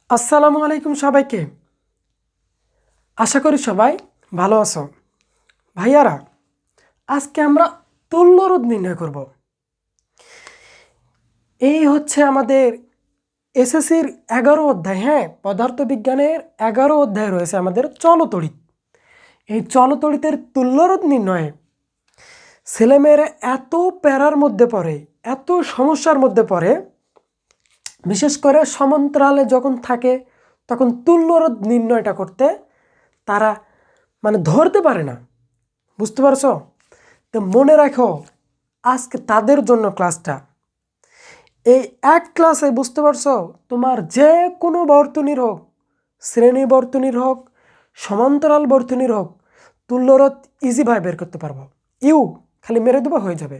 আসসালামু আলাইকুম সবাইকে। আশা করি সবাই ভালো আছো। ভাইয়ারা, আজকে আমরা তুল্যরোধ নির্ণয় করব। এই হচ্ছে আমাদের এসএসসির 11 অধ্যায়। হ্যাঁ, পদার্থবিজ্ঞানের 11 অধ্যায় রয়েছে আমাদের চলতড়িৎ। এই চলতড়িতের তুল্যরোধ নির্ণয়ে ছেলেমেয়েরা এত প্যারার মধ্যে পড়ে, এত সমস্যার মধ্যে পড়ে, বিশেষ করে সমান্তরালে যখন থাকে তখন তুল্যরোধ নির্ণয়টা করতে তারা ধরতে পারে না। বুঝতে পারছো? তো মনে রাখো, আজকে তাদের জন্য ক্লাসটা। এই এক ক্লাসে বুঝতে পারছো, তোমার যে কোনো বর্তনীর হোক, শ্রেণী বর্তনীর হোক, সমান্তরাল বর্তনীর হোক, তুল্যরোধ ইজিভাবে বের করতে পারবো। খালি মেরে দেবো, হয়ে যাবে।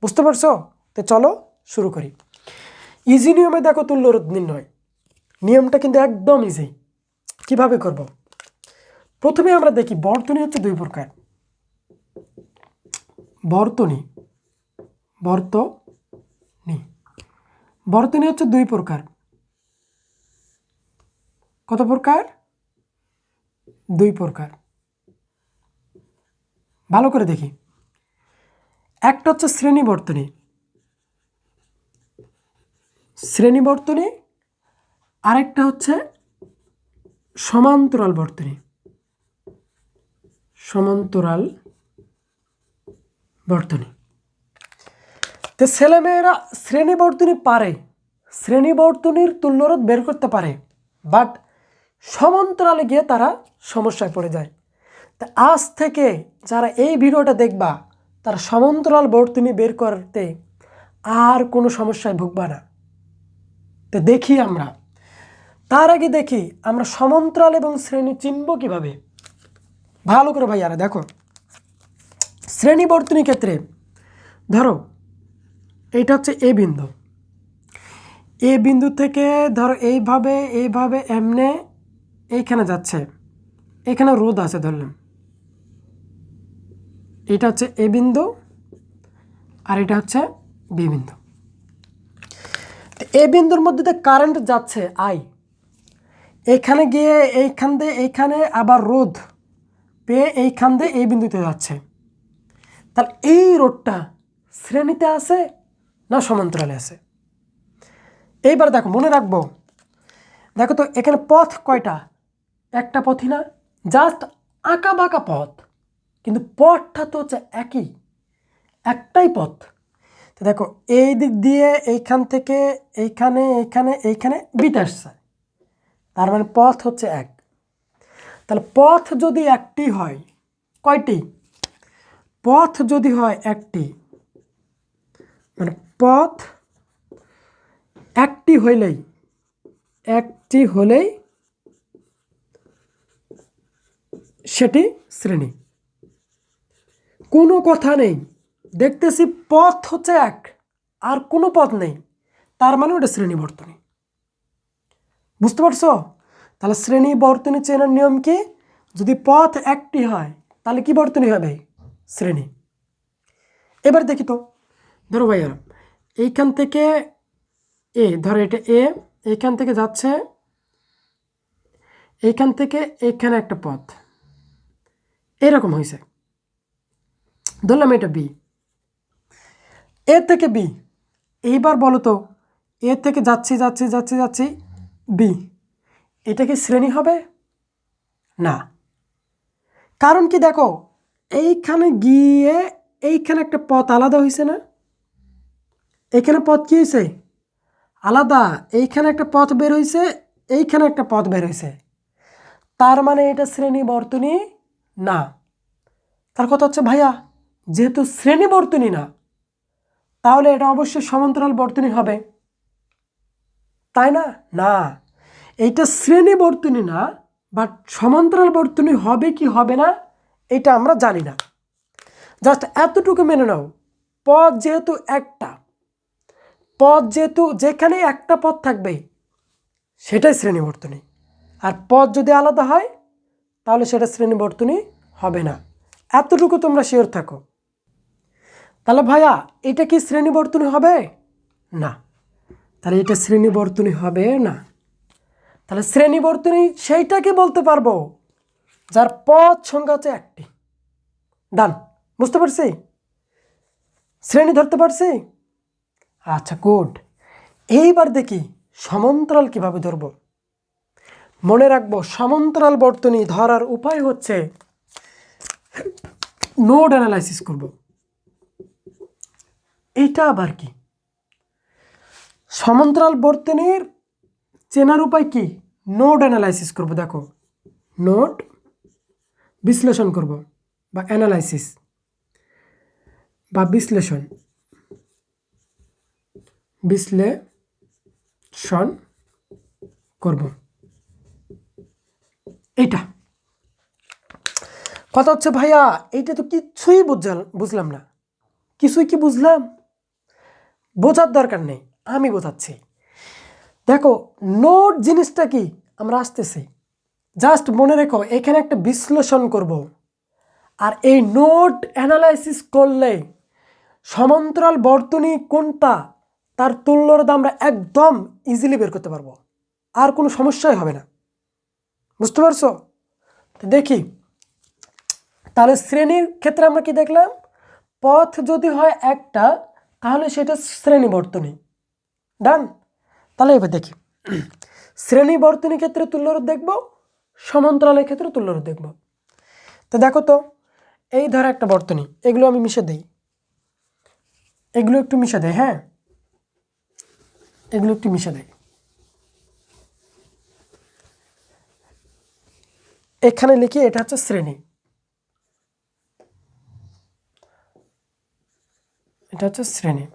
বুঝতে পারছো? তো চলো শুরু করি। ইজি নিয়মে দেখো তুল্যরোধ নির্ণয়। নিয়মটা কিন্তু একদম ইজি। কিভাবে করব? প্রথমে আমরা দেখি বর্তনী হচ্ছে দুই প্রকার। বর্তনী বর্তনী হচ্ছে দুই প্রকার। কত প্রকার? দুই প্রকার। ভালো করে দেখি। একটা হচ্ছে শ্রেণী বর্তনী, আরেকটা হচ্ছে সমান্তরাল বর্তনী। তো ছেলেমেয়েরা শ্রেণী বর্তনী পারে, শ্রেণী বর্তনীর তুল্যরোধ বের করতে পারে, বাট সমান্তরালে গিয়ে তারা সমস্যায় পড়ে যায়। তা আজ থেকে যারা এই ভিডিওটা দেখবা, তারা সমান্তরাল বর্তনী বের করতে আর কোনো সমস্যায় ভুগবা না। তো দেখি আমরা, তার আগে দেখি আমরা সমান্তরাল এবং শ্রেণী চিনব কিভাবে। ভালো করে ভাইয়ারা দেখো, শ্রেণী বর্তনী ক্ষেত্রে ধরো এইটা হচ্ছে এ বিন্দু থেকে ধরো এইভাবে এমনে এইখানে যাচ্ছে, এখানে রোধ আছে ধরলাম। এটা হচ্ছে এ বিন্দু আর এটা হচ্ছে বি বিন্দু। এ বিন্দুর মধ্যে দিয়ে কারেন্ট যাচ্ছে আই, এখানে গিয়ে এইখান দিয়ে এইখানে আবার রোধ পেয়ে এইখান দিয়ে এই বিন্দুতে যাচ্ছে। তাহলে এই রোধটা শ্রেণীতে আছে না সমান্তরালে আছে? এইবার দেখো, মনে রাখবো, দেখো তো এখানে পথ কয়টা? একটা পথই না, জাস্ট আঁকা বাঁকা পথ, কিন্তু পথটা তো হচ্ছে একটাই পথ। তো দেখো, এই দিক দিয়ে এইখান থেকে এইখানে বিটা আসছে, তার মানে পথ হচ্ছে এক। তাহলে পথ যদি একটি হয়, কয়টি? পথ যদি হয় একটি, মানে পথ একটি হলেই সেটি শ্রেণী। কোনো কথা নেই, দেখতেছি পথ হচ্ছে এক আর কোনো পথ নেই, তার মানে ওটা শ্রেণী বর্তনী। বুঝতে পারছো? তাহলে শ্রেণী বর্তনী চেনার নিয়ম কি? যদি পথ একটি হয় তাহলে কি বর্তনী হবে? শ্রেণী। এবার দেখি তো, ধরো ভাইয়া এইখান থেকে ধরো এটা এইখান থেকে যাচ্ছে, এইখান থেকে এইখানে একটা পথ এরকম হয়েছে, ধরলাম এটা বি। এ থেকে বি, এইবার বলো তো, এ থেকে যাচ্ছি বি, এটা কি শ্রেণী হবে? না। কারণ কি দেখো, এইখানে গিয়ে এইখানে একটা পথ আলাদা হয়েছে না? এইখানে পথ কি হয়েছে? আলাদা। এইখানে একটা পথ বের হয়েছে, এইখানে একটা পথ বের হয়েছে, তার মানে এটা শ্রেণী বর্তনী না। তার কথা হচ্ছে ভাইয়া, যেহেতু শ্রেণী বর্তনী না, তাহলে এটা অবশ্যই সমান্তরাল বর্তনী হবে, তাই না? না, এইটা শ্রেণী বর্তনী না, বাট সমান্তরাল বর্তনী হবে কি হবে না এটা আমরা জানি না। জাস্ট এতটুকু মেনে নাও, পথ যেহেতু যেখানে একটা পথ থাকবে সেটাই শ্রেণী বর্তনী, আর পথ যদি আলাদা হয় তাহলে সেটা শ্রেণী বর্তনী হবে না। এতটুকু তোমরা শিওর থাকো। তাহলে ভাইয়া এটা কি শ্রেণী বর্তনী হবে? না। তাহলে এটা শ্রেণী বর্তনী হবে না। তাহলে শ্রেণী বর্তনী সেইটাকে বলতে পারবো যার পদ সংখ্যা হচ্ছে একটি। ডান, বুঝতে পারছি? শ্রেণী ধরতে পারছি? আচ্ছা, গুড। এইবার দেখি সমান্তরাল কিভাবে ধরব। মনে রাখবো সমান্তরাল বর্তনী ধরার উপায় হচ্ছে নোড অ্যানালাইসিস করব। এইটা আবার কি? সমান্তরাল বর্তনীর চেনার উপায় কি? নোড অ্যানালাইসিস করব। দেখো, নোড বিশ্লেষণ করব বা অ্যানালাইসিস বা বিশ্লেষণ করব। এইটা কথা হচ্ছে ভাইয়া, এইটা তো কিছুই বুঝলাম না। কিছুই কি বুঝলাম? বোঝার দরকার নেই, আমি বোঝাচ্ছি। দেখো, নোট জিনিসটা কি আমরা আসতেছি। জাস্ট মনে রেখো এখানে একটা বিশ্লেষণ করব, আর এই নোট অ্যানালাইসিস করলে সমান্তরাল বর্তনী কোনটা তার তুল্যরোধ আমরা একদম ইজিলি বের করতে পারবো, আর কোনো সমস্যাই হবে না। বুঝতে পারছো? তো দেখি তাহলে শ্রেণীর ক্ষেত্রে আমরা কি দেখলাম? পথ যদি হয় একটা তাহলে সেটা শ্রেণী বর্তনী। ডান। তাহলে এবার দেখি শ্রেণী বর্তনী ক্ষেত্রে তুল্যরোধ দেখব, সমান্তরালের ক্ষেত্রে তুল্যরোধ দেখব। তো দেখো তো, এই ধরো একটা বর্তনী, এগুলো আমি মিশে দেই, এগুলো একটু মিশে দেয়। হ্যাঁ, এগুলো একটু মিশে দেয়। এখানে লিখি এটা হচ্ছে শ্রেণী, এটা হচ্ছে শ্রেণী।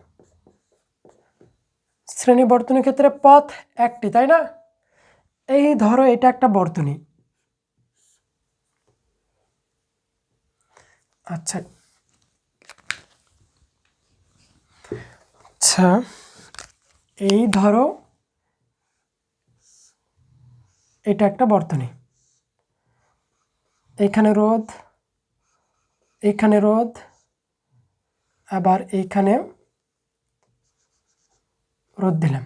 শ্রেণী বর্তনীর ক্ষেত্রে পথ একটি, তাই না? এই ধরো এটা একটা বর্তনী। আচ্ছা আচ্ছা, এই ধরো এটা একটা বর্তনী। এখানে রোধ, এখানে রোধ, আবার এইখানে রোধ দিলাম,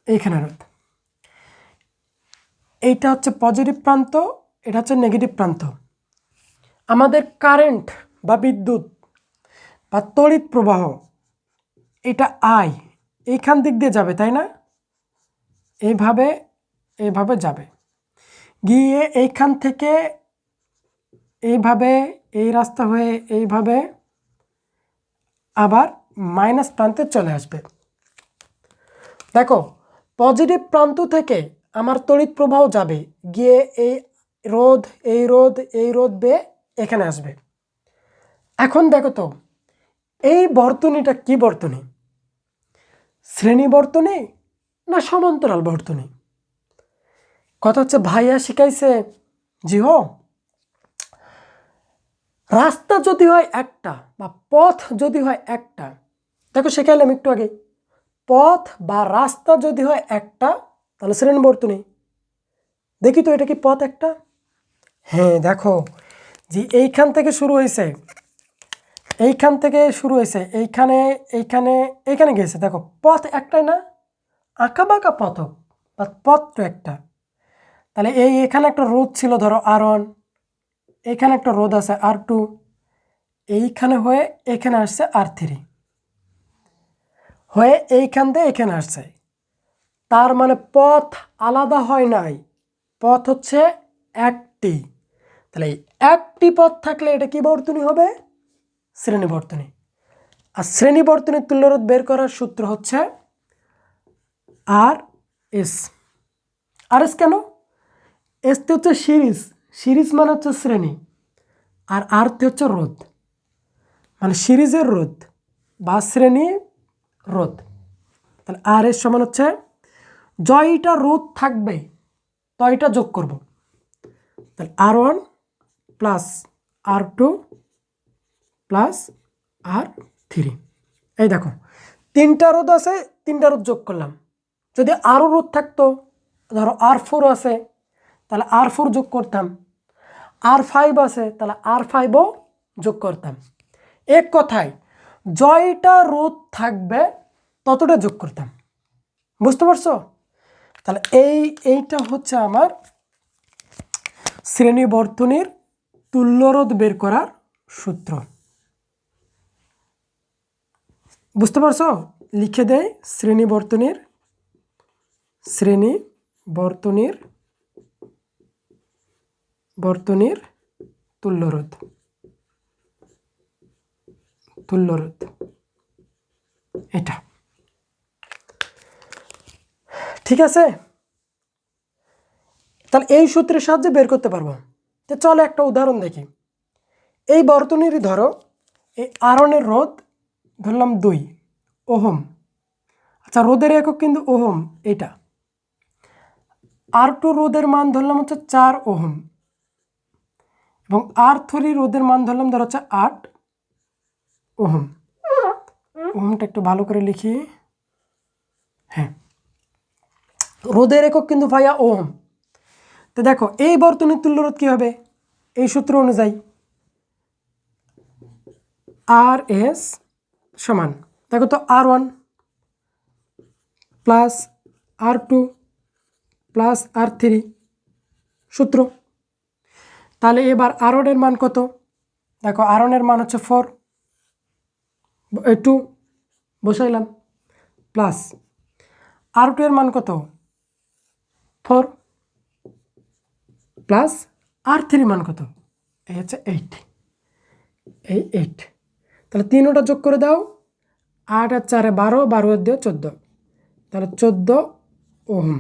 এইখানে রোধ। এইটা হচ্ছে পজিটিভ প্রান্ত, এটা হচ্ছে নেগেটিভ প্রান্ত। আমাদের কারেন্ট বা বিদ্যুৎ বা তড়িৎ প্রবাহ এটা আই এইখান দিক দিয়ে যাবে, তাই না? এইভাবে এইভাবে যাবে, গিয়ে এইখান থেকে এইভাবে এই রাস্তা হয়ে এইভাবে আবার মাইনাস প্রান্তে চলে আসবে। দেখো, পজিটিভ প্রান্ত থেকে আমার তড়িৎ প্রবাহ যাবে, গিয়ে এই রোধ, এই রোধ, এই রোধ বেয়ে এখানে আসবে। এখন দেখো তো, এই বর্তনীটা কি বর্তনী? শ্রেণী বর্তনী না সমান্তরাল বর্তনী? কথা হচ্ছে ভাইয়া শিখাইছে জি হো। রাস্তা যদি হয় একটা বা পথ যদি হয় একটা, দেখো শেখাইলাম একটু আগে, পথ বা রাস্তা যদি হয় একটা তাহলে শ্রেণী বর্তনী। দেখি তো এটা কি পথ একটা? হ্যাঁ, দেখো যে এইখান থেকে শুরু হয়েছে, এইখান থেকে শুরু হয়েছে, এইখানে এইখানে এইখানে গেছে। দেখো পথ একটাই না, আঁকা বাঁকা পথ হোক বা পথ তো একটা। তাহলে এখানে একটা রোধ ছিল ধরো R1, এখানে একটা রোধ আছে R2, এইখানে হয়ে এখানে আসছে R3, হয়ে এইখান দিয়ে এখানে আসছে। তার মানে পথ আলাদা হয় নাই, পথ হচ্ছে একটি। তাহলে এই একটি পথ থাকলে এটা কি বর্তনী হবে? শ্রেণী বর্তনী। আর শ্রেণী বর্তনীর তুল্যরোধ বের করার সূত্র হচ্ছে আর এস। আর এস কেন? এসতে হচ্ছে সিরিজ, সিরিজ মানে হচ্ছে শ্রেণী, আর আরতে হচ্ছে রোধ, মানে সিরিজের রোধ বা শ্রেণী রোধ। তাহলে আর এস সমান হচ্ছে জয়টা রোধ থাকবে তয়টা যোগ করব। তাহলে R1 plus R2 plus R3। এই দেখো তিনটা রোধ আছে, তিনটা রোধ যোগ করলাম। যদি আরও রোধ থাকতো, ধরো R4 আছে তাহলে R4 যোগ করতাম, R5 আছে তাহলে R5ও যোগ করতাম। এক কথায় জয়টা রোধ থাকবে ততটা যোগ করতাম। বুঝতে পারছো? তাহলে এইটা হচ্ছে আমার শ্রেণী বর্তনীর তুল্যরোধ বের করার সূত্র। বুঝতে পারছো? লিখে দেয় শ্রেণী বর্তনীর তুল্যরোধ এটা। ঠিক আছে, তাহলে এই সূত্রের সাহায্যে বের করতে পারবো। তো চলো একটা উদাহরণ দেখি। এই বর্তনীরই ধরো এই আরনের রোধ ধরলাম 2 ওহম। আচ্ছা, রোধের একক কিন্তু ওহম। এটা R2 রোধের মান ধরলাম হচ্ছে 4 ওহম এবং R3 রোধের মান ধরলাম ধর হচ্ছে 8 ওহম। ওহমটা একটু ভালো করে লিখি। হ্যাঁ, রোধের একক কিন্তু ভাইয়া ওহম। তো দেখো এই বর্তনীর তুল্যরোধ কী হবে? এই সূত্র অনুযায়ী RS সমান, দেখো তো R1 plus R2 plus R3 সূত্র। তাহলে এবার R1 এর মান কত? দেখো R1 এর মান হচ্ছে 4, 2 বসাইলাম, প্লাস R2 এর মান কত? 4 প্লাস R3 মান কত? এই হচ্ছে 8, এই 8। তাহলে 3টা যোগ করে দাও, 8 আর 4 12, 12 দিয়ে 14, তাহলে 14 ওহম।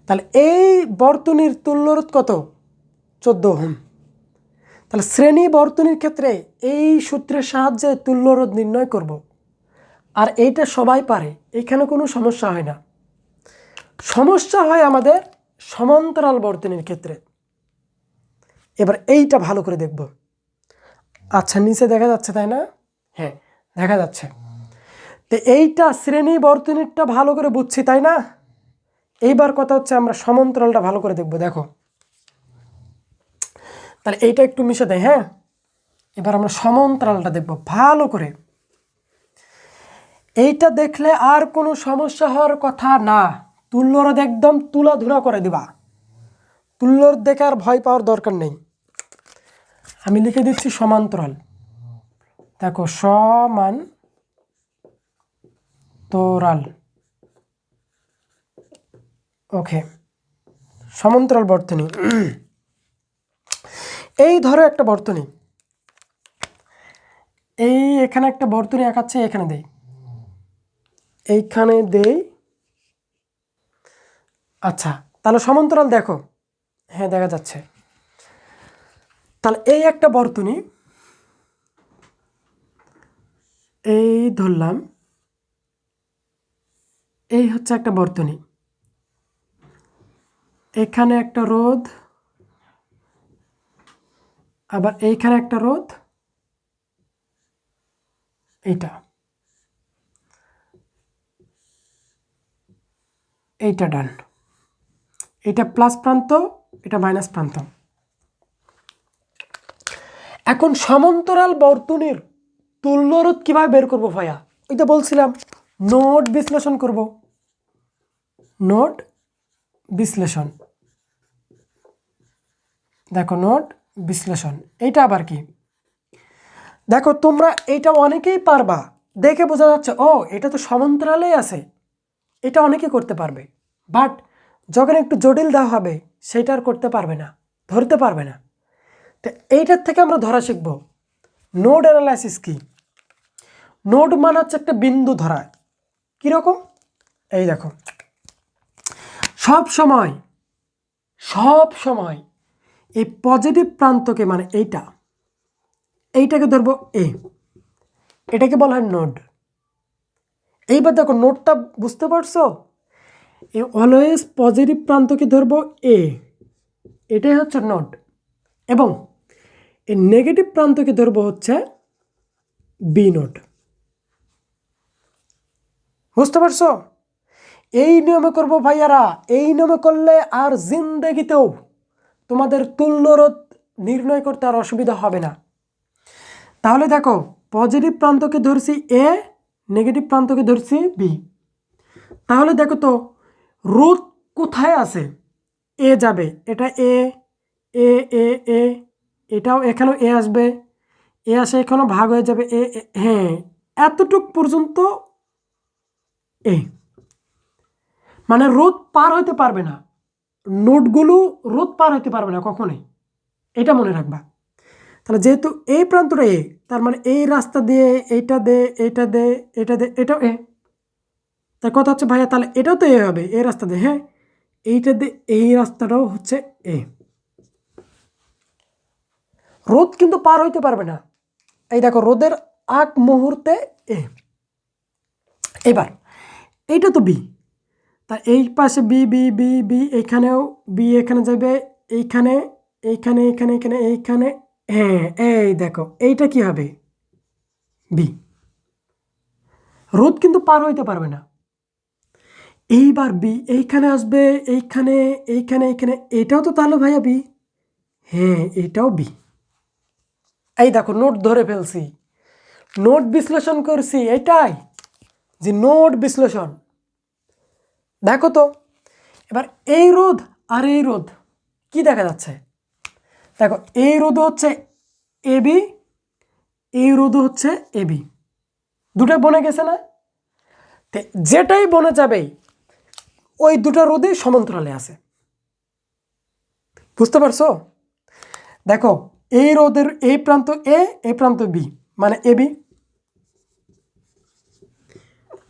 তাহলে এই বর্তনীর তুল্যরোধ কত? 14 ওহম। তাহলে শ্রেণী বর্তনীর ক্ষেত্রে এই সূত্রের সাহায্যে তুল্যরোধ নির্ণয় করব। আর এইটা সবাই পারে, এখানে কোনো সমস্যা হয় না। সমস্যা হয় আমাদের সমান্তরাল বর্তনীর ক্ষেত্রে। এবার এইটা ভালো করে দেখব। আচ্ছা, নিচে দেখা যাচ্ছে তাই না? হ্যাঁ, দেখা যাচ্ছে। তো এইটা শ্রেণী বর্তনীরটা ভালো করে বুঝছি তাই না? এইবার কথা হচ্ছে আমরা সমান্তরালটা ভালো করে দেখব। দেখো, তাহলে এইটা একটু মিশে দেয়। হ্যাঁ, এবার আমরা সমান্তরালটা দেখব ভালো করে। এইটা দেখলে আর কোনো সমস্যা হওয়ার কথা না। তুল্যরোধ একদম তুলাধুলা করে দিবা। তুল্যরোধ দেখে আর ভয় পাওয়ার দরকার নেই। আমি লিখে দিচ্ছি সমান্তরাল। দেখো, সমান্তরাল। ওকে, সমান্তরাল বর্তনী। এই ধরো একটা বর্তনী, এখানে একটা বর্তনী আঁকাচ্ছে, এখানে দেই, এইখানে দেই। আচ্ছা, তাহলে সমান্তরাল দেখো। হ্যাঁ, দেখা যাচ্ছে। তাহলে এই একটা বর্তনী, এই ধরলাম, এই হচ্ছে একটা বর্তনী, এখানে একটা রোধ, আবার এইখানে একটা রোধ, এইটা ডান, এটা প্লাস প্রান্ত, এটা মাইনাস প্রান্ত। এখন সমান্তরাল বর্তনীর তুল্যরোধ কিভাবে বের করব ভাইয়া? ওইটা বলছিলাম, নোড বিশ্লেষণ করব। নোড বিশ্লেষণ, দেখো নোড বিশ্লেষণ। এইটা আবার কি? দেখো, তোমরা এইটা অনেকেই পারবা, দেখে বোঝা যাচ্ছে ও এটা তো সমান্তরালেই আছে, এটা অনেকে করতে পারবে। বাট যখন একটু জটিল দেওয়া হবে সেটা আর করতে পারবে না, ধরতে পারবে না। তো এইটার থেকে আমরা ধরা শিখব নোড অ্যানালাইসিস কি। নোড মানে হচ্ছে একটা বিন্দু ধরা। কীরকম? এই দেখো, সব সময় এই পজিটিভ প্রান্তকে, মানে এইটাকে ধরবো এ, এটাকে বলা হয় নোড। এইবার দেখো, নোডটা বুঝতে পারছো? এই অলওয়েজ পজিটিভ প্রান্তকে ধরবো এ, এটাই হচ্ছে নোড। এবং এই নেগেটিভ প্রান্তকে ধরবো হচ্ছে বি নোড। বুঝতে পারছো? এই নিয়মে করবো ভাইয়ারা। এই নিয়মে করলে আর জিন্দেগিতেও তোমাদের তুল্যরোধ নির্ণয় করতে আর অসুবিধা হবে না। তাহলে দেখো, পজিটিভ প্রান্তকে ধরছি এ, নেগেটিভ প্রান্তকে ধরছি বি। তাহলে দেখো তো রোধ কোথায় আছে? এ যাবে, এটা এ এ এ এ, এটাও এখানেও এ আসবে, এ আসে এখানেও ভাগ হয়ে যাবে হ্যাঁ, এতটুক পর্যন্ত এ, মানে রোধ পার হইতে পারবে না, নোটগুলো রোধ পার হইতে পারবে না কখনোই, এটা মনে রাখবা। তাহলে যেহেতু এই প্রান্তটা এ, তার মানে এই রাস্তা দিয়ে এইটা দে, এইটা দে, এটা দে, এটাও এ। তার কথা হচ্ছে ভাইয়া তাহলে এটাও তো এ হবে, এই রাস্তা দিয়ে, হ্যাঁ এইটা দিয়ে এই রাস্তাটাও হচ্ছে এ। রোদ কিন্তু পার হইতে পারবে না, এই দেখো রোদের আগ মুহূর্তে এ। এবার এইটা তো বি, তা এই পাশে বি বি বি বি, এইখানেও বি, এখানে যাবে এইখানে, এইখানে এইখানে এখানে এইখানে, হ্যাঁ এই দেখো এইটা কি হবে? বি। রোদ কিন্তু পার হইতে পারবে না। এইবার বি এইখানে আসবে, এইখানে এইখানে এইখানে, এটাও তো তাহলে ভাইয়া বি, হ্যাঁ এটাও বি। এই দেখো নোট ধরে ফেলছি, নোট বিশ্লেষণ করছি, এটাই যে নোট বিশ্লেষণ। দেখো তো এবার এই রোধ আর এই রোধ কি দেখা যাচ্ছে? দেখো এই রোধ হচ্ছে এবি, এই রোধ হচ্ছে এবি, দুটোই বনে গেছে না? যেটাই বনে যাবে ওই দুটো রোধই সমান্তরালে আছে, বুঝতে পারছো? দেখো এই রোধের এই প্রান্ত এ, এই প্রান্ত বি, মানে এবি।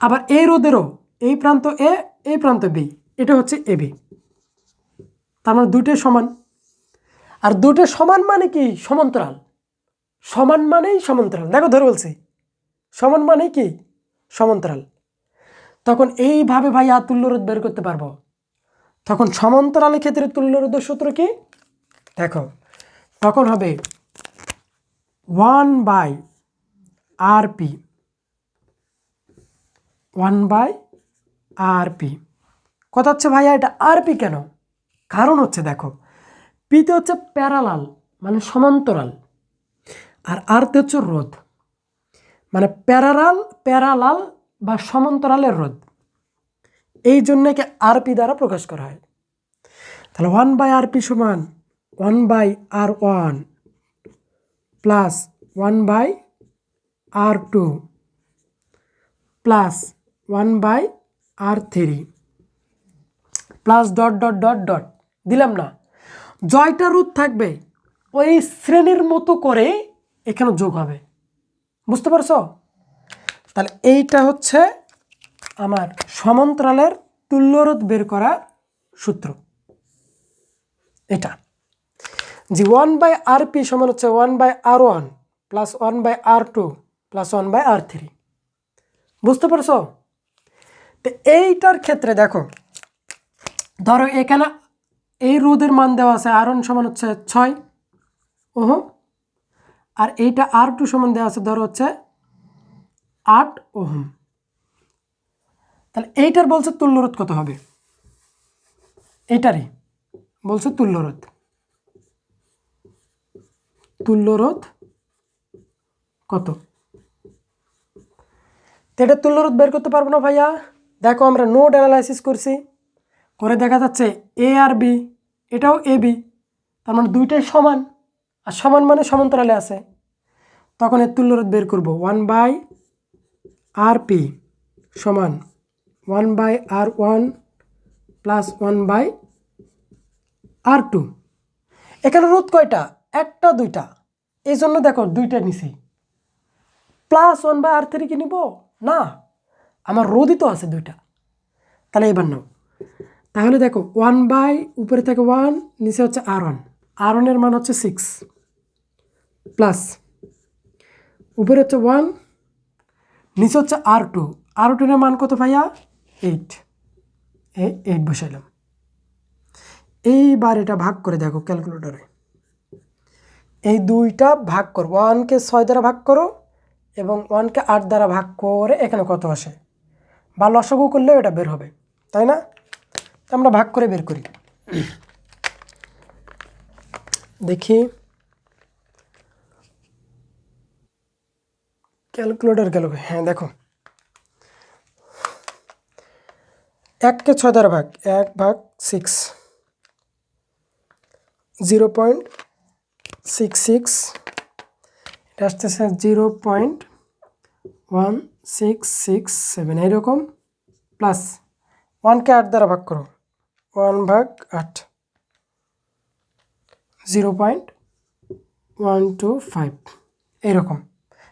আবার এই রোধেরও এই প্রান্ত এ, এই প্রান্ত বি, এটা হচ্ছে এবি। তার মানে দুটোই সমান। আর দুটো সমান মানে কি? সমান্তরাল। সমান মানেই সমান্তরাল, দেখো ধরে বলছি সমান মানে কি? সমান্তরাল। তখন এইভাবে ভাই তুল্যরোধ বের করতে পারবো। তখন সমান্তরালের ক্ষেত্রে তুল্যরোধের সূত্র কি? দেখো তখন হবে 1/RP, 1/RP। কথা হচ্ছে ভাইয়া এটা আরপি কেন? কারণ হচ্ছে দেখো পিতে হচ্ছে প্যারালাল মানে সমান্তরাল, আর আরতে হচ্ছে রোধ মানে প্যারালাল বা সমান্তরালের রোধ, এই জন্য একে আরপি দ্বারা প্রকাশ করা হয়। তাহলে 1/RP সমান 1/R1 plus 1/R2 plus 1/R3 plus dot dot dot dot দিলাম না, জয়টা রোধ থাকবে ওই শ্রেণীর মতো করে এখানে যোগ হবে, বুঝতে পারছো? তাহলে এইটা হচ্ছে আমার সমান্তরালের তুল্যরোধ বের করার সূত্র। এটা যে 1/RP সমান হচ্ছে 1/R1 plus 1/R2 plus 1/R3, বুঝতে পারছো? তো এইটার ক্ষেত্রে দেখো ধরো এখানে এই রোধের মান দেওয়া আছে R1 সমান হচ্ছে 6 ওহম, আর এইটা R2 সমান দেওয়া আছে ধরো হচ্ছে 8 ওহম। তাহলে এইটার বলছে তুল্যরোধ কত হবে? এইটারই বলছে তুল্যরোধ। তুল্যরোধ কত? তো এটা তুল্যরোধ বের করতে পারবো না ভাইয়া। দেখো আমরা নোড অ্যানালাইসিস করছি, করে দেখা যাচ্ছে এ আর বি, এটাও এ বি, তার মানে দুইটাই সমান, আর সমান মানে সমান্তরালে আছে। তখন এর তুল্যরোধ বের করব 1/RP সমান 1/R1 প্লাস 1/R2। এখানে রোধ কয়টা? একটা দুইটা, এই জন্য দেখো দুইটা নিছি। প্লাস 1/R3 কি নিব না, আমার রোধই তো আছে দুইটা। তাহলে এবার নাও, তাহলে দেখো 1 উপরে থেকে 1, নিচে হচ্ছে R1, R1 এর মান হচ্ছে 6 প্লাস উপরে হচ্ছে 1, নিচে হচ্ছে R2, R2 এর মান কত ভাইয়া? 8, 8 বসাইলাম। এইবার এটা ভাগ করে দেখো ক্যালকুলেটরে, এই দুইটা ভাগ করো, 1কে 6 দ্বারা ভাগ করো এবং 1কে 8 দ্বারা ভাগ করে এখানে কত আসে বা লসাগু করলেও এটা বের হবে, তাই না? আমরা ভাগ করে বের করি, দেখি ক্যালকুলেটর গেল। হ্যাঁ দেখো 1কে 6 দ্বারা ভাগ, 1/6, 0.66, এটা আসতেছে 0.1667 এইরকম, প্লাস 1কে 8 দ্বারা ভাগ করো, 1/8, 0.125 এইরকম।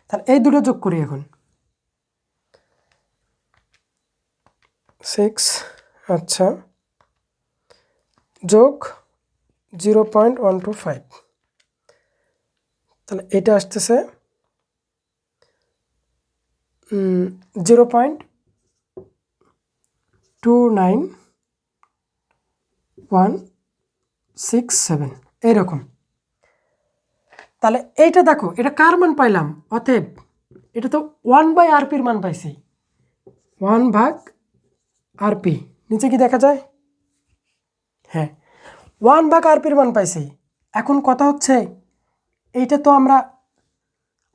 তাহলে এই দুটো যোগ করি এখন, 6, আচ্ছা, যোগ 0.125, তাহলে এটা আসতেছে 0.29167 এইরকম। তাহলে এইটা দেখো, এটা কার মান পাইলাম? অতএব এটা তো 1/RPর মান পাইছি, 1/RP। নিচে কি দেখা যায়? হ্যাঁ, 1/RPর মান পাইছি। এখন কথা হচ্ছে এইটা তো আমরা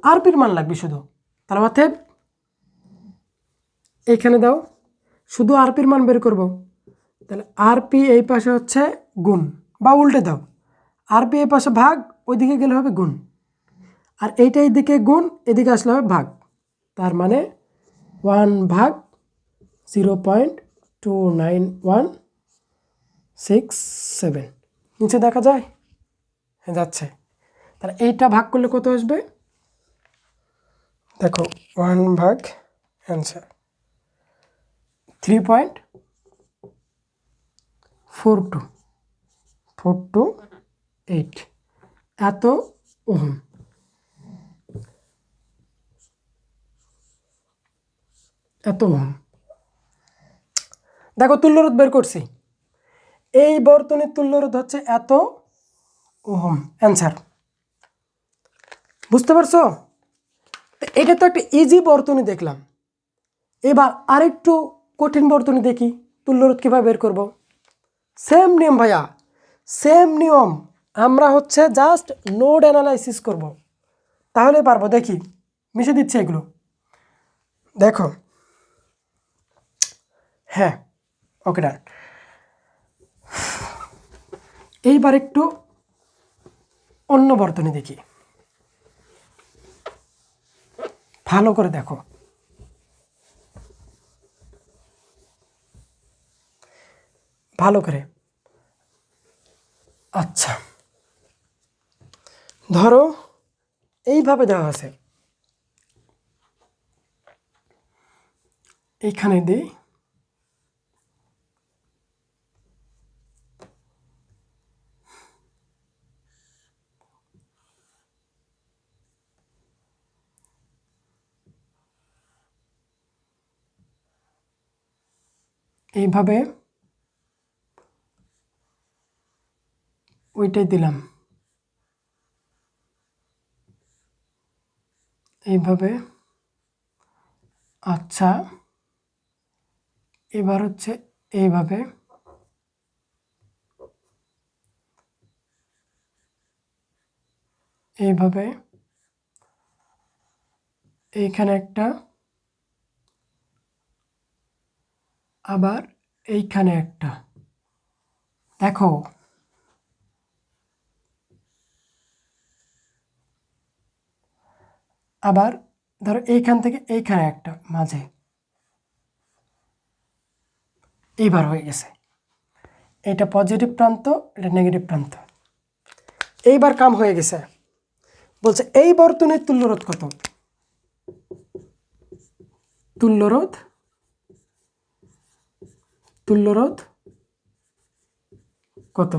আরপির মান লাগবে শুধু, তাহলে অতএব এইখানে দাও, শুধু আরপির মান বের করব। তাহলে আরপি এই পাশে হচ্ছে গুণ, বা উল্টে দাও, আরপি এই পাশে ভাগ, ওইদিকে গেলে হবে গুণ, আর এইটা এইদিকে গুণ, এদিকে আসলে হবে ভাগ। তার মানে 1/0.29167 নিচে দেখা যায়? হ্যাঁ, যাচ্ছে। তাহলে এইটা ভাগ করলে কত আসবে? দেখো, 1 অ্যান্সার 3.42428 এত ওহম। এত ওহম। দেখো, তুল্যরোধ বের করছি, এই বর্তনীর তুল্যরোধ হচ্ছে এত ওহম। অ্যান্সার বুঝতে পারছো? এটা তো একটা ইজি বর্তনী দেখলাম, এবার আরেকটু কঠিন বর্তনী দেখি, তুল্যরোধ কীভাবে বের করব। সেম নিয়ম ভাইয়া, সেম নিয়ম। আমরা হচ্ছে জাস্ট নোড অ্যানালাইসিস করব, তাহলে পারবো। দেখি, মিশে দিচ্ছে এগুলো, দেখো। হ্যাঁ, ওকে, ডান। এইবার একটু অন্য বর্তনী দেখি, ভালো করে দেখো। ভালো করে, আচ্ছা, ধরো এইভাবে দেওয়া আছে, এইখানে দিই, এইভাবে ওইটাই দিলাম, এইভাবে। আচ্ছা, এবার হচ্ছে এইভাবে, এইভাবে, এইখানে একটা, আবার এইখানে একটা। দেখো, আবার ধরো এইখান থেকে এইখানে একটা মাঝে, এইবার হয়ে গেছে। এটা পজিটিভ প্রান্ত, এটা নেগেটিভ প্রান্ত। এইবার কাম হয়ে গেছে। বলছে এই বর্তনীর তুল্যরোধ কত? তুল্যরোধ, তুল্যরোধ কত?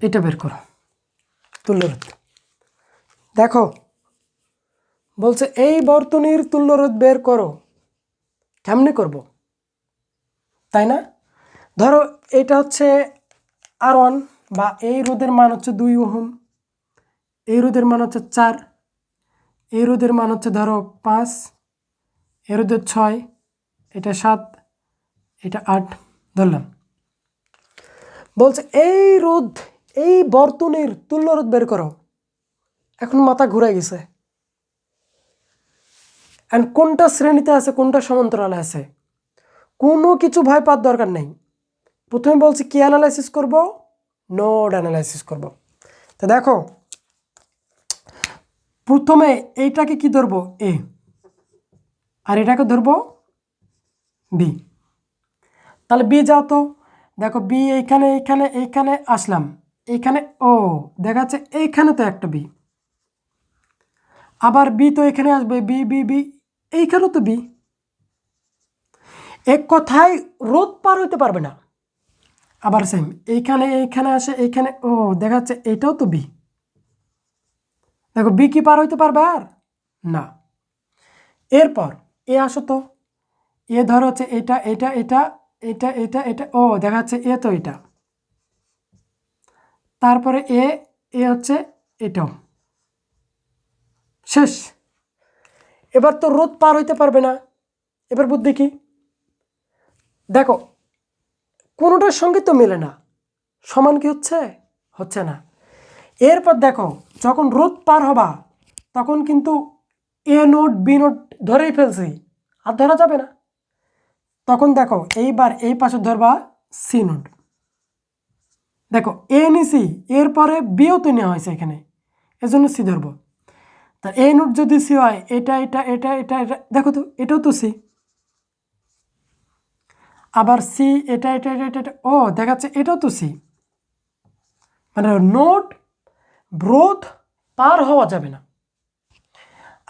এটা বের করো, তুল্যরোধ। দেখো, বলছে এই বর্তনীর তুল্যরোধ বের করো। কেমনে করব, তাই না? ধরো এটা হচ্ছে R1, বা এই রোধের মান হচ্ছে 2 ওহম, এই রোধের মান হচ্ছে 4, এই রোধের মান হচ্ছে ধরো 5, এই রোধের 6, এটা 7, এটা 8 ধরলাম। বলছে এই রোধ, এই বর্তনীর তুল্যরোধ বের করো। এখন মাথা ঘুরে গেছে, কোনটা শ্রেণীতে আছে, কোনটা সমান্তরালে আছে, কোনো কিছু ভয় পাওয়ার দরকার নেই। প্রথমে বলছি কি অ্যানালাইসিস করব, নোড অ্যানালাইসিস করব। তো দেখো প্রথমে এইটাকে কি ধরবো, এ, আর এটাকে ধরবো বি। তাহলে বি যাও তো, দেখো বি এইখানে এইখানে এইখানে আসলাম, এইখানে ও দেখা যাচ্ছে এইখানে তো একটা বি, আবার বি তো এখানে আসবে, বি বি বি, এইখানেও তো বি। এক কথায় রোদ পার হইতে পারবে না। আবার সেম এইখানে এইখানে আসে, এইখানে ও দেখা যাচ্ছে এটাও তো বি। দেখো বি কি পার হইতে পারবে আর না। এরপর এ আসো তো, এ ধরো হচ্ছে এটা এটা এটা এটা এটা এটা ও দেখা যাচ্ছে এ তো এটা, তারপরে এ, এ হচ্ছে এটাও, শেষ। এবার তো রোদ পার হইতে পারবে না। এবার বুদ্ধি কি, দেখো কোনোটার সঙ্গে তো মেলে না, সমান কি হচ্ছে, হচ্ছে না। এরপর দেখো যখন রোদ পার হবা তখন কিন্তু এ নোট বি নোট ধরেই ফেলছি, আর ধরা যাবে না। তখন দেখো এইবার এই পাশে ধরবা সি নোট। দেখো এ নিছি, এরপরে বিও তো নেওয়া হয়েছে এখানে, এজন্য সি ধরবো। তা এ নোট যদি সি হয়, এটা এটা এটা এটা এটা দেখো তো এটাও তো সি, আবার সি এটা এটা এটা এটা ও দেখাচ্ছে এটাও তো সি। মানে নোট রোধ পার হওয়া যাবে না।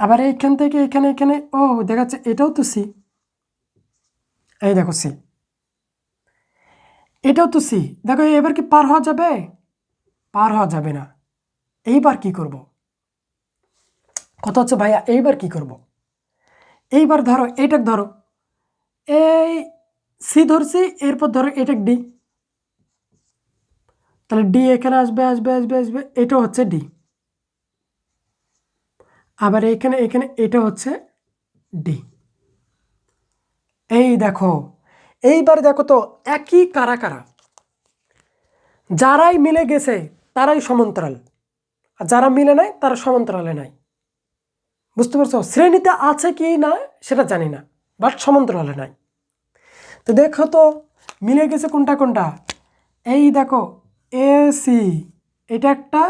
আবার এইখান থেকে এখানে এখানে ও দেখাচ্ছে এটাও তো সি, এই দেখো সি, এটাও তো সি। দেখো এবার কি পার হওয়া যাবে, পার হওয়া যাবে না। এইবার কি করব, কথা হচ্ছে ভাইয়া এইবার কি করব। এইবার ধরো এইটা ধরো, এই সি ধরছি, এরপর ধরো এটা ডি, তাহলে ডি এখানে আসবে আসবে আসবে আসবে, এটা হচ্ছে ডি। আবার এখানে এখানে এটা হচ্ছে ডি। এই দেখো এইবার দেখো তো একই কারা কারা, যারাই মিলে গেছে তারাই সমান্তরাল, আর যারা মিলে নাই তারা সমান্তরালে নাই। বুঝতে পারছো, শ্রেণীতে আছে কি না সেটা জানি না, বাট সমান্তরালে নাই। তো দেখো তো মিলে গেছে কোনটা কোনটা, এই দেখো এ সি এটা একটা,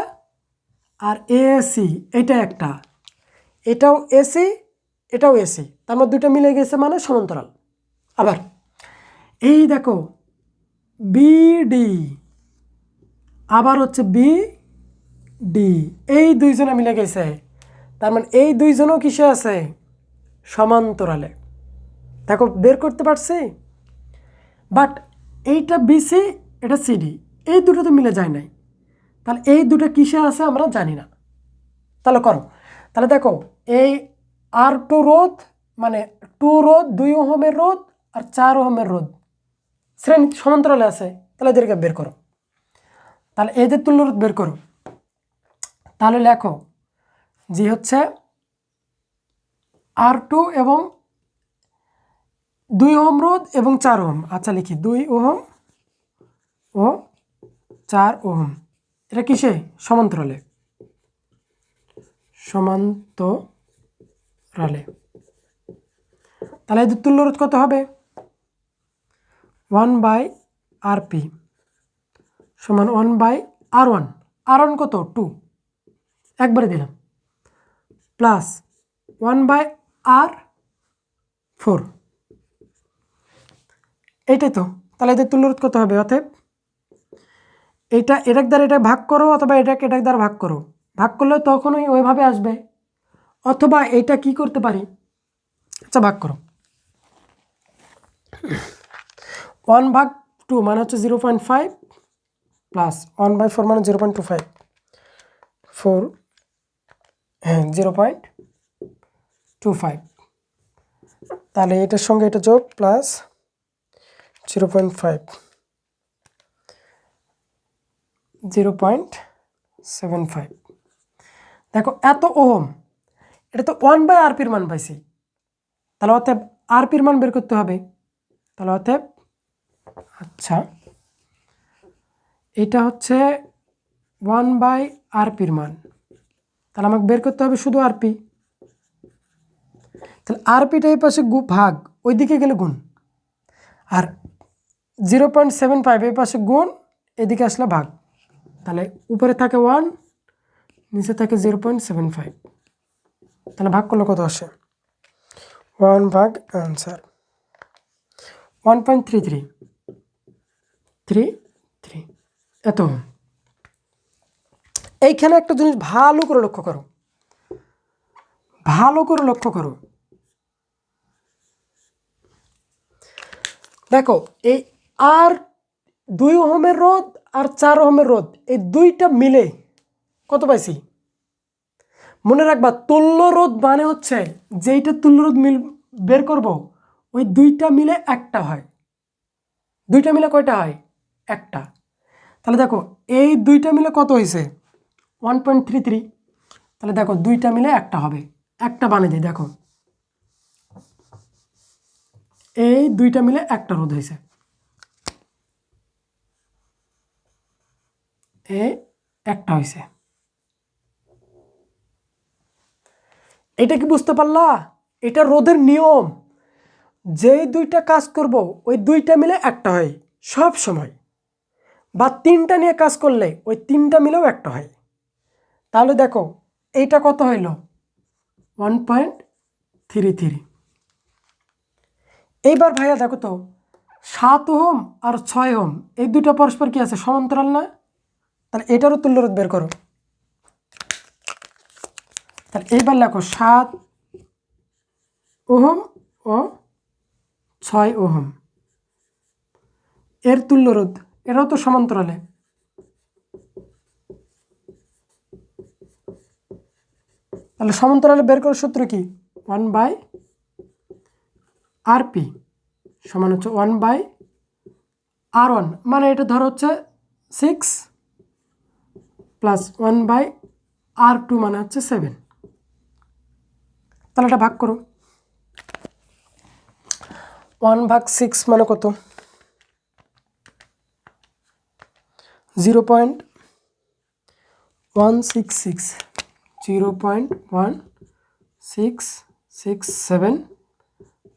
আর এ সি এটা একটা, এটাও এসি এটাও এসি, তার মধ্যে দুটো মিলে গেছে মানে সমান্তরাল। আবার এই দেখো বিডি, আবার হচ্ছে বি ডি, এই দুইজনে মিলে গেছে, তার মানে এই দুইজনও কিসে আছে, সমান্তরালে। দেখো বের করতে পারছি। বাট এইটা বিসি এটা সিডি, এই দুটো তো মিলে যায় নাই, তাহলে এই দুটো কিসে আছে আমরা জানি না। তাহলে করো, তাহলে দেখো এই আর টু রোধ, মানে 2 রোধ 2 ওহমের রোধ আর 4 ওহমের রোধ শ্রেণী সমান্তরালে আছে, তাহলে এদেরকে বের করো। তাহলে এদের তুল্য রোধ বের করো। তাহলে লেখো যে হচ্ছে আর টু এবং 2 ওহম রোধ এবং 4 ওহম, আচ্ছা লিখি 2 ওহম ও 4 ওহম, এটা কিসে, সমান্তরালে, সমান্তরালে। তাহলে এদের তুল্য রোধ কত হবে, 1/RP সমান 1/R1, R1 কত 2, একবারে দিলাম, প্লাস 1/R4, এইটাই তো। তাহলে এদের তুল্য রোধ কত হবে, অতএব এইটা এটাক দ্বারা এটা ভাগ করো, অথবা এটাকে এটাক দ্বারা ভাগ করো, ভাগ করলে তখনই ওইভাবে আসবে। অথবা এটা কি করতে পারি, আচ্ছা ভাগ করো, 1/2 মানে হচ্ছে 0.5 প্লাস 1/4 মানে 0.25, 4 হ্যাঁ 0.25, তাহলে এটার সঙ্গে এটা যোগ প্লাস 0.5 0.75। দেখো এত ওহম, এটা তো 1/RPর মান পাইছি, তাহলে অতএব আরপির মান বের করতে হবে। তাহলে অতএব আচ্ছা এটা হচ্ছে 1/RPর মান, তাহলে আমাকে বের করতে হবে শুধু আরপি। তাহলে আরপিটা এই পাশে ভাগ, ওইদিকে গেলে গুণ, আর 0.75 এই পাশে গুণ, এদিকে আসলে ভাগ, তাহলে উপরে থাকে 1, নিচে থাকে 0.75, তাহলে ভাগ করলে কত আসে? 1 ভাগ আনসার 1.33 এত। এইখানে একটা জিনিস ভালো করে লক্ষ্য করো, দেখো এই আর 2 ওহমের রোধ আর 4 ওহমের রোধ, এই দুইটা মিলে কত পাইছি? মনে রাখবা তুল্য রোধ মানে হচ্ছে যেইটা তুল্য রোধ বের করব ওই দুইটা মিলে একটা হয়। দুইটা মিলে কয়টা হয়? একটা। তাহলে দেখো এই দুইটা মিলে কত হয়েছে? 1.33। তাহলে দেখো দুইটা মিলে একটা হবে, একটা বানিয়ে দিই। দেখো এই দুইটা মিলে একটা রোধ হয়েছে, এই একটা হয়েছে। এটা কি বুঝতে পারলা? এটা রোধের নিয়ম, যেই দুইটা কাজ করব ওই দুইটা মিলে একটা হয় সব সময়, বা তিনটা নিয়ে কাজ করলে ওই তিনটা মিলেও একটা হয়। তাহলে দেখো এইটা কত হইল? 1.33। এইবার ভাইয়া দেখো তো 7 ওহম আর 6 ওহম এই দুটো পরস্পর কি আছে? সমান্তরাল না? তাহলে এটারও তুল্য রোধ বের করো। তাহলে এইবার লেখো 7 ওহম ও 6 ওহম এর তুল্য রোধ, এটাও তো সমান্তরালে। তাহলে সমান্তরালে বের করার সূত্র কি? 1/RP সমান হচ্ছে 1/R1, মানে এটা ধরো হচ্ছে 6 প্লাস 1/R2 মানে হচ্ছে 7। তাহলে এটা ভাগ করো। 1/6 মানে কত? 0.166, 0.1667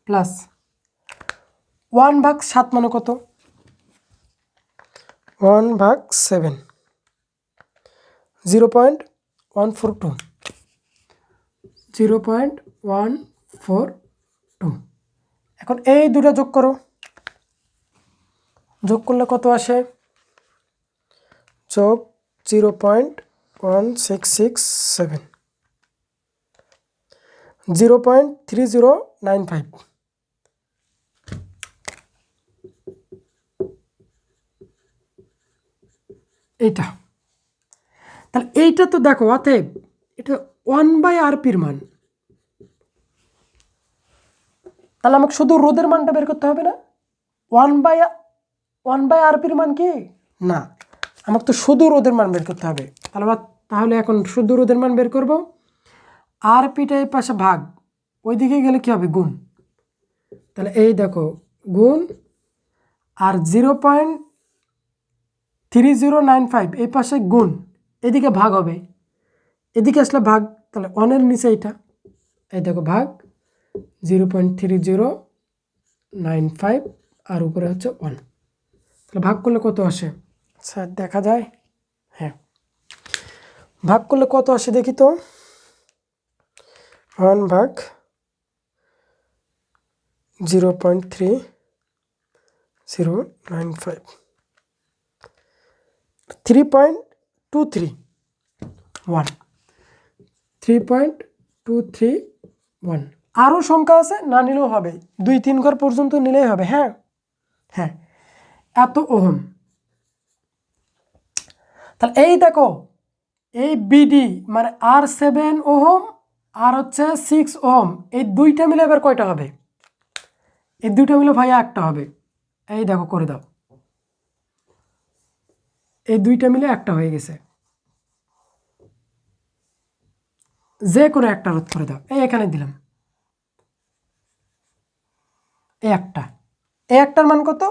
প্লাস 1/7 মানে কত? 1/7, 0.142, 0.142। এখন এই দুটো যোগ করো, যোগ করলে কত আসে? যোগ 0.1667, 0.3095। এইটা, তাহলে এইটা তো দেখো অতএব এটা 1/RPর মান। তাহলে আমাকে শুধু রোধের মানটা বের করতে হবে না? 1/RPর মান কি না, আমাকে তো শুধু রোধের মান বের করতে হবে। তাহলে এখন শুধু রোধের মান বের করব। RPটা এই পাশে ভাগ, ওইদিকে গেলে কি হবে? গুণ। তাহলে এই দেখো গুণ, আর 0.3095 এই পাশে গুণ, এদিকে ভাগ হবে, এদিকে আসলে ভাগ, তাহলে 1-এর নিচে এটা, এই দেখো ভাগ 0.3095 আর উপরে হচ্ছে 1। তাহলে ভাগ করলে কত আসে? স্যার দেখা যায়? হ্যাঁ, ভাগ করলে কত আসে দেখি তো। 1/0.3095, 3.231, 3.231। আরও সংখ্যা আছে, না নিলেও হবে, 2-3 ঘর পর্যন্ত নিলেই হবে। হ্যাঁ হ্যাঁ, এত ওহম। তাহলে এই দেখো এই বিডি মানে R7 ওহম আর হচ্ছে 6 ওহম, এই দুইটা মিলে এবার কয়টা হবে? এই দুইটা মিলে ভাইয়া একটা হবে। এই দেখো করে দাও, এই দুইটা মিলে একটা হয়ে গেছে। যে কোনো একটা রোধ করে দাও, এই এখানে দিলাম এই একটা, এই একটার মান কত?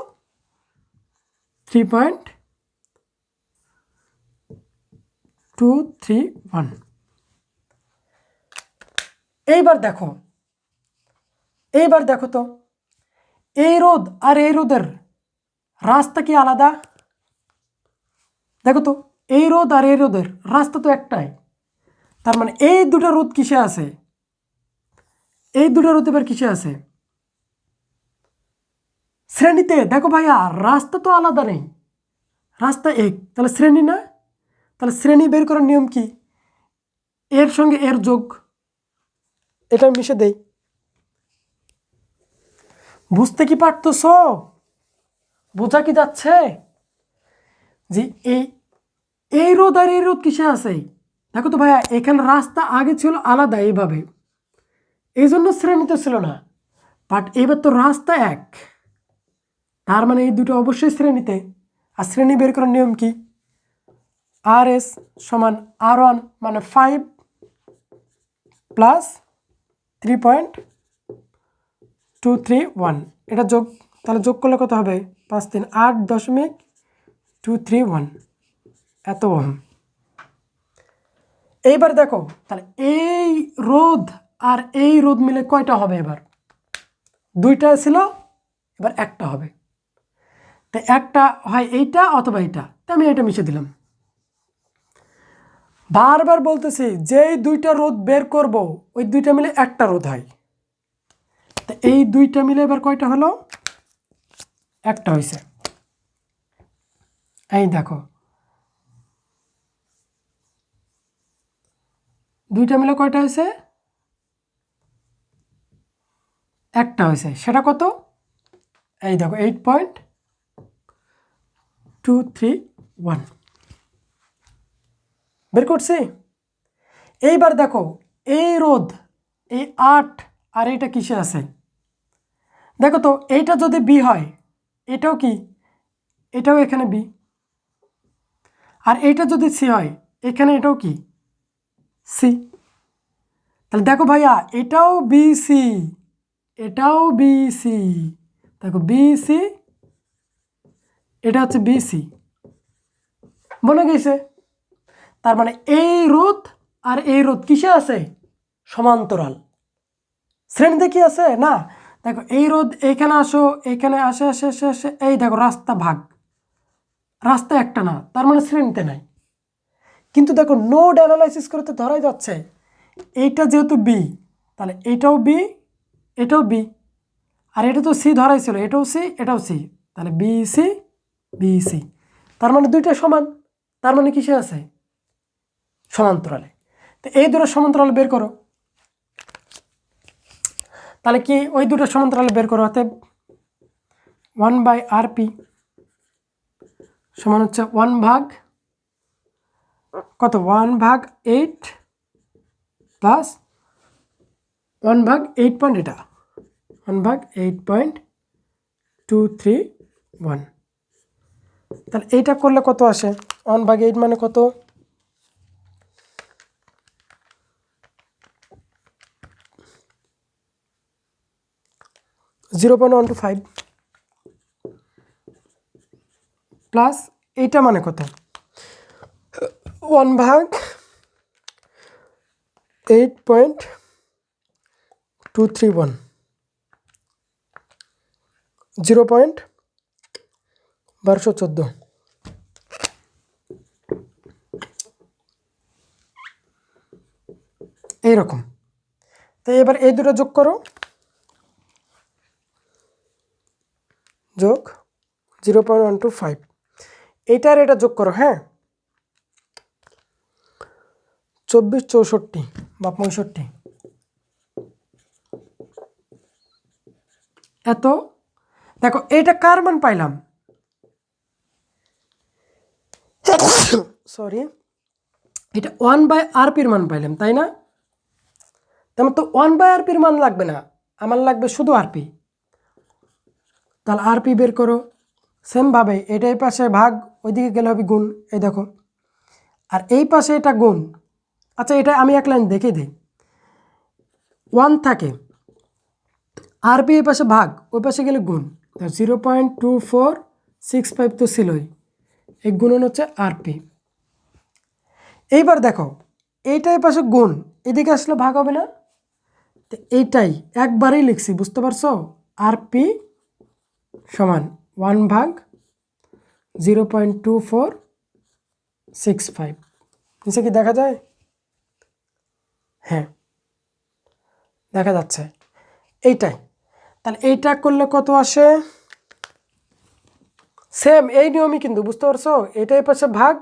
3.231। এইবার দেখো তো এই রোধ আর এই রোধের রাস্তা কি আলাদা? দেখো তো, এই রোধ আর এই রোধের রাস্তা তো একটাই। তার মানে এই দুটা রোধ কিসে আছে? এই দুটা রোধ এবার কিসে আছে? শ্রেণীতে। দেখো ভাইয়া, রাস্তা তো আলাদা নেই, রাস্তা এক, তাহলে শ্রেণী না? তাহলে শ্রেণী বের করার নিয়ম কি? এর সঙ্গে এর যোগ, এটা মিশে দেই। বুঝতে কি পারতেছ? বোঝা কি যাচ্ছে যে এই রোধ আর এই রোধ কিসে আছে? দেখো তো ভাইয়া, এখানে রাস্তা আগে ছিল আলাদা এইভাবে, এই জন্য শ্রেণীতে ছিল না। বাট এবার তো রাস্তা এক, তার মানে এই দুটো অবশ্যই শ্রেণীতে। আর শ্রেণী বের করার নিয়ম কি? আর এস সমান R1 মানে 5 প্লাস 3.231, এটা যোগ। তাহলে যোগ করলে কত হবে? 5 3 8.231, এত ওহম। এইবার দেখো, তাহলে এই রোধ আর এই রোধ মিলে কয়টা হবে? এবার দুইটা ছিল, এবার একটা হবে। তো একটা হয় এইটা অথবা এইটা, তো আমি এটা মিশে দিলাম। বারবার বলতেছি, যেই দুইটা রোধ বের করব ওই দুইটা মিলে একটা রোধ হয়। তো এই দুইটা মিলে এবার কয়টা হলো? একটা হয়েছে। এই দেখো, দুইটা মিলে কয়টা হয়েছে? একটা হয়েছে। সেটা কত? এই দেখো 8.231 বের করছি। এইবার দেখো, এই রোধ, এই 8 আর এইটা কিসে আছে? দেখো তো, এইটা যদি বি হয়, এটাও কি? এটাও এখানে বি। আর এইটা যদি সি হয়, এখানে এটাও কি? সি। তাহলে দেখো ভাইয়া, এটাও বিসি, এটাও বিসি। দেখো বিসি, এটা হচ্ছে বিসি, বলে গেছে। তার মানে এই রোধ আর এই রোধ কিসে আছে? সমান্তরাল। শ্রেণীতে কি আছে? না। দেখো, এই রোধ এইখানে আসো, এইখানে আসে আসে আসে আসে, এই দেখো রাস্তা ভাগ, রাস্তা একটা না, তার মানে শ্রেণীতে নাই। কিন্তু দেখো, নোড অ্যানালাইসিস করতে ধরাই যাচ্ছে এইটা যেহেতু বি, তাহলে এটাও বি, এটাও বি, আর এটা তো সি ধরাইছিল, এটাও সি, এটাও সি, তাহলে বিসি বিসি। তার মানে দুইটা সমান, তার মানে কিসে আছে? সমান্তরালে। তো এই দুটো সমান্তরাল বের করো। তাহলে কি ওই দুটো সমান্তরাল বের করো? অতএব 1/RP সমান হচ্ছে 1 ভাগ কত? 1/8 প্লাস 1/8 পয়েন্ট, এটা 1/8.231। তাহলে এইটা করলে কত আসে? 1/8 মানে কত? 0.125 প্লাস এইটা মানে কত? 1/8.231, 0.1214। এইরকম। তো এবার এই দুটো যোগ করো, যোগ 0.125, এইটার এটা যোগ করো। হ্যাঁ, 24 64 বা 65, এত। দেখো, এইটা কার মান পাইলাম? সরি, এটা 1/RPর মান পাইলাম, তাই না? তেমন তো 1/RPর মান লাগবে না, আমার লাগবে শুধু আরপি। তাহলে আরপি বের করো। সেমভাবে এটা এই পাশে ভাগ, ওইদিকে গেলে হবে গুণ। এই দেখো, আর এই পাশে এটা গুণ। আচ্ছা, এটা আমি এক লাইন দেখে দিই। 1 থাকে, আরপি এই পাশে ভাগ, ওই পাশে গেলে গুণ। 0.2465 তো ছিলই, এই গুণন হচ্ছে আরপি। এইবার দেখো, এইটা এই পাশে গুণ, এদিকে আসলে ভাগ হবে না? তো এইটাই একবারেই লিখছি, বুঝতে পারছো? আরপি সমান 1/0.2465। নিচে কি দেখা যায়? হ্যাঁ, দেখা যাচ্ছে। এইটাই, তাহলে এইটা করলে কত আসে? সেম এই নিয়মই কিন্তু, বুঝতে পারছো? এটা এই পাশে ভাগ,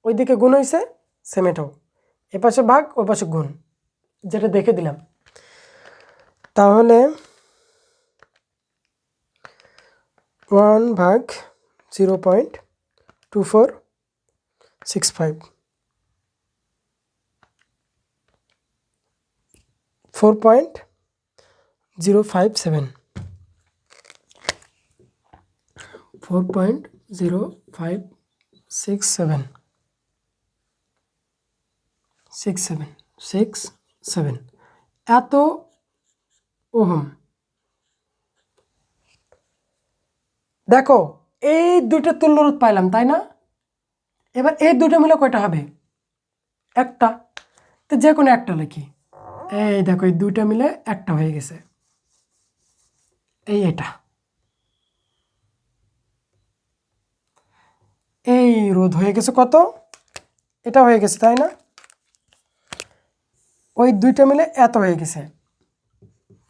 ওইদিকে গুণ হয়েছে, সেম এটাও এ পাশে ভাগ ওই পাশে গুণ, যেটা দেখে দিলাম। তাহলে 1/0.2465, 4.057, 4.0567, 67 এত ওহম। দেখো এই দুইটা তুল্যরোধ পাইলাম, তাই না? এবার এই দুটো মিলে কয়টা হবে? একটা। তো যে কোনো একটা লিখি। এই দেখো এই দুইটা মিলে একটা হয়ে গেছে, এটা এই রোধ হয়ে গেছে কত? এটা হয়ে গেছে, তাই না? ওই দুইটা মিলে এত হয়ে গেছে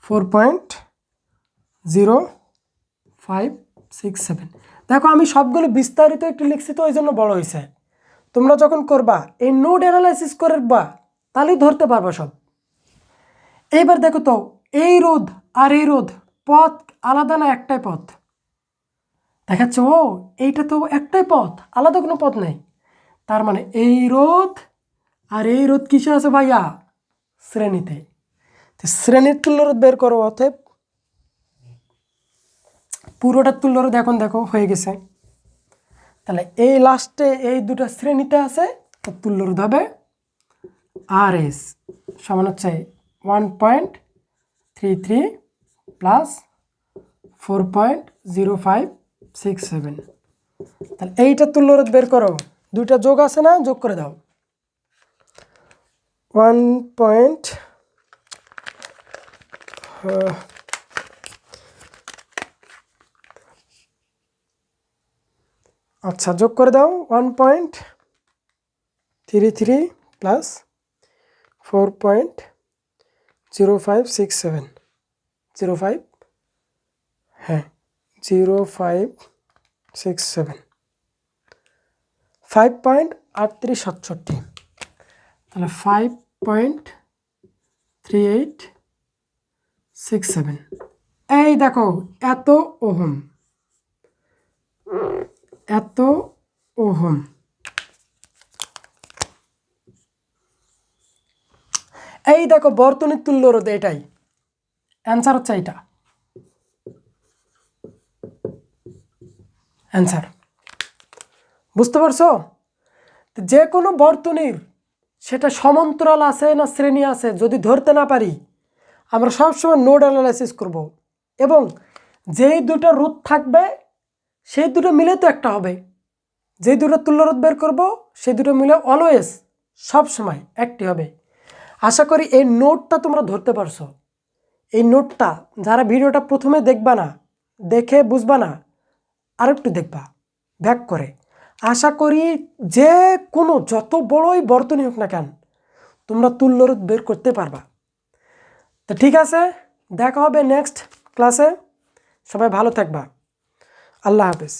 4.0567। দেখো আমি সবগুলো বিস্তারিত একটু লিখছি, তো ওই জন্য বড় হয়েছে। তোমরা যখন করবা এই নোড অ্যানালাইসিস করবা, তাহলেই ধরতে পারবা সব। এইবার দেখো তো, এই রোধ আর এই রোধ পথ আলাদা না একটাই পথ? দেখাচ্ছে ও এইটা তো একটাই পথ, আলাদা কোনো পথ নেই। তার মানে এই রোধ আর এই রোধ কিসে আছে ভাইয়া? শ্রেণীতে। শ্রেণীর তুল্যরোধ বের করো। অতএব পুরোটার তুল্যরোধ এখন দেখো হয়ে গেছে। তাহলে এই লাস্টে এই দুটা শ্রেণীতে আছে, তো তুল্যরোধ হবে আর এস সমান হচ্ছে 1.33 প্লাস 4.0567। তাহলে এইটা তুল্যরোধ বের করো। দুইটা যোগ আছে না, যোগ করে দাও। 1. আচ্ছা, যোগ করে দাও। 1.33 প্লাস 4.0567, 05, হ্যাঁ 0567, 5.3867। তাহলে 5.3867। এই দেখো এত ওহম, এত ওহম। এই দেখো বর্তনীর তুল্যরোধ, এটাই অ্যান্সার হচ্ছে এটা অ্যান্সার। বুঝতে পারছো? যে কোনো বর্তনীর সেটা সমান্তরাল আছে না শ্রেণী আছে, যদি ধরতে না পারি, আমরা সবসময় নোড অ্যানালাইসিস করব। এবং যেই দুটো রোধ থাকবে সেই দুটো মিলে তো একটা হবে। যেই দুটো তুল্যরোধ বের করব সেই দুটো মিলে অলওয়েজ সবসময় একটি হবে। আশা করি এই নোটটা তোমরা ধরতে পারছো। এই নোটটা যারা ভিডিওটা প্রথমে দেখবা না, দেখে বুঝবা না, আরেকটু দেখবা ব্যাক করে, আশা করি যে কোনো যত বড়ই বর্তনী হোক না কেন, তোমরা তুল্যরোধ বের করতে পারবা। তো ঠিক আছে, দেখা হবে নেক্সট ক্লাসে। সবাই ভালো থাকবা। আল্লাহ হাফেজ।